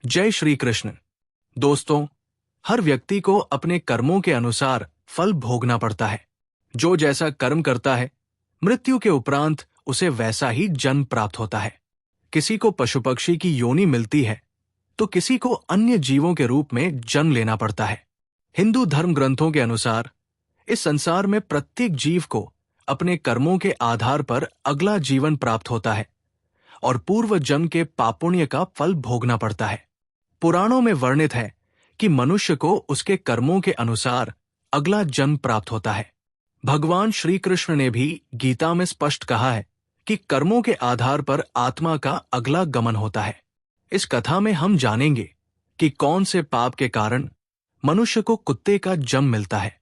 जय श्री कृष्ण। दोस्तों, हर व्यक्ति को अपने कर्मों के अनुसार फल भोगना पड़ता है। जो जैसा कर्म करता है, मृत्यु के उपरांत उसे वैसा ही जन्म प्राप्त होता है। किसी को पशु पक्षी की योनि मिलती है तो किसी को अन्य जीवों के रूप में जन्म लेना पड़ता है। हिंदू धर्म ग्रंथों के अनुसार इस संसार में प्रत्येक जीव को अपने कर्मों के आधार पर अगला जीवन प्राप्त होता है और पूर्व जन्म के पापुण्य का फल भोगना पड़ता है। पुराणों में वर्णित है कि मनुष्य को उसके कर्मों के अनुसार अगला जन्म प्राप्त होता है। भगवान श्री कृष्ण ने भी गीता में स्पष्ट कहा है कि कर्मों के आधार पर आत्मा का अगला गमन होता है। इस कथा में हम जानेंगे कि कौन से पाप के कारण मनुष्य को कुत्ते का जन्म मिलता है।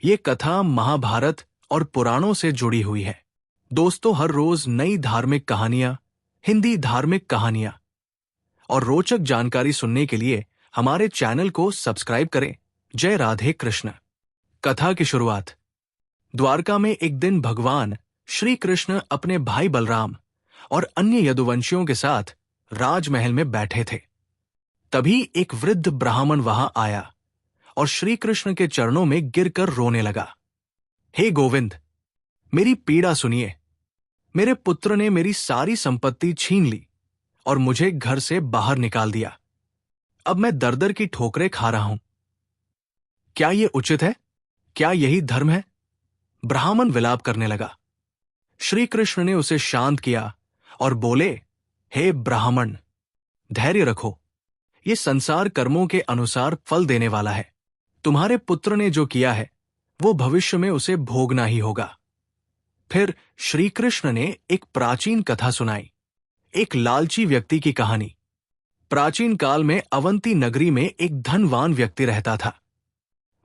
ये कथा महाभारत और पुराणों से जुड़ी हुई है। दोस्तों, हर रोज नई धार्मिक कहानियां, हिंदी धार्मिक कहानियां और रोचक जानकारी सुनने के लिए हमारे चैनल को सब्सक्राइब करें। जय राधे कृष्ण। कथा की शुरुआत। द्वारका में एक दिन भगवान श्री कृष्ण अपने भाई बलराम और अन्य यदुवंशियों के साथ राजमहल में बैठे थे। तभी एक वृद्ध ब्राह्मण वहां आया और श्री कृष्ण के चरणों में गिरकर रोने लगा। हे गोविंद, मेरी पीड़ा सुनिए। मेरे पुत्र ने मेरी सारी संपत्ति छीन ली और मुझे घर से बाहर निकाल दिया। अब मैं दर दर की ठोकरें खा रहा हूं। क्या यह उचित है? क्या यही धर्म है? ब्राह्मण विलाप करने लगा। श्री कृष्ण ने उसे शांत किया और बोले, हे ब्राह्मण, धैर्य रखो। ये संसार कर्मों के अनुसार फल देने वाला है। तुम्हारे पुत्र ने जो किया है वो भविष्य में उसे भोगना ही होगा। फिर श्री कृष्ण ने एक प्राचीन कथा सुनाई, एक लालची व्यक्ति की कहानी। प्राचीन काल में अवंती नगरी में एक धनवान व्यक्ति रहता था।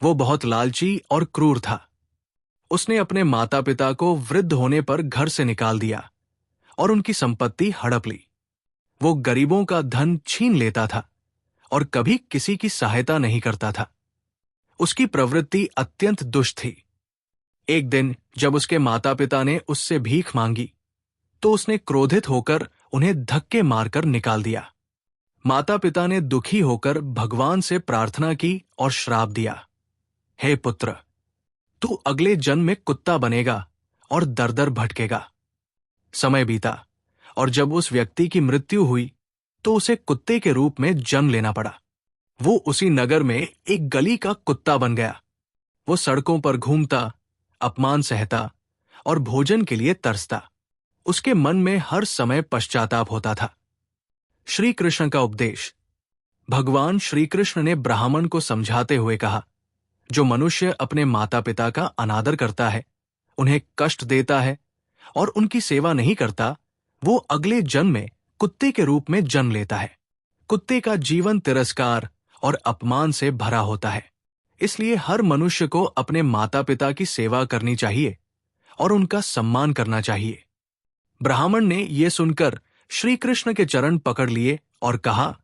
वो बहुत लालची और क्रूर था। उसने अपने माता पिता को वृद्ध होने पर घर से निकाल दिया और उनकी संपत्ति हड़प ली। वो गरीबों का धन छीन लेता था और कभी किसी की सहायता नहीं करता था। उसकी प्रवृत्ति अत्यंत दुष्ट थी। एक दिन जब उसके माता पिता ने उससे भीख मांगी तो उसने क्रोधित होकर उन्हें धक्के मारकर निकाल दिया। माता पिता ने दुखी होकर भगवान से प्रार्थना की और श्राप दिया, हे पुत्र, तू अगले जन्म में कुत्ता बनेगा और दर दर भटकेगा। समय बीता और जब उस व्यक्ति की मृत्यु हुई तो उसे कुत्ते के रूप में जन्म लेना पड़ा। वो उसी नगर में एक गली का कुत्ता बन गया। वो सड़कों पर घूमता, अपमान सहता और भोजन के लिए तरसता। उसके मन में हर समय पश्चाताप होता था। श्री कृष्ण का उपदेश। भगवान श्री कृष्ण ने ब्राह्मण को समझाते हुए कहा, जो मनुष्य अपने माता पिता का अनादर करता है, उन्हें कष्ट देता है और उनकी सेवा नहीं करता, वो अगले जन्म में कुत्ते के रूप में जन्म लेता है। कुत्ते का जीवन तिरस्कार और अपमान से भरा होता है। इसलिए हर मनुष्य को अपने माता पिता की सेवा करनी चाहिए और उनका सम्मान करना चाहिए। ब्राह्मण ने यह सुनकर श्री कृष्ण के चरण पकड़ लिए और कहा,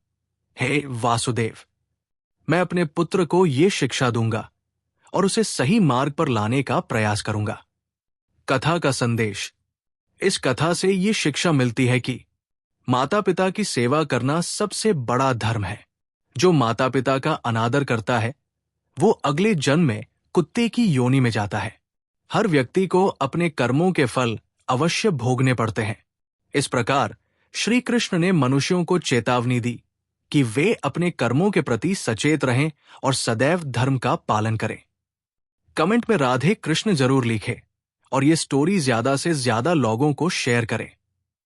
हे वासुदेव, मैं अपने पुत्र को ये शिक्षा दूंगा और उसे सही मार्ग पर लाने का प्रयास करूंगा। कथा का संदेश। इस कथा से ये शिक्षा मिलती है कि माता पिता की सेवा करना सबसे बड़ा धर्म है। जो माता पिता का अनादर करता है वो अगले जन्म में कुत्ते की योनि में जाता है। हर व्यक्ति को अपने कर्मों के फल अवश्य भोगने पड़ते हैं। इस प्रकार श्री कृष्ण ने मनुष्यों को चेतावनी दी कि वे अपने कर्मों के प्रति सचेत रहें और सदैव धर्म का पालन करें। कमेंट में राधे कृष्ण जरूर लिखें और ये स्टोरी ज्यादा से ज्यादा लोगों को शेयर करें।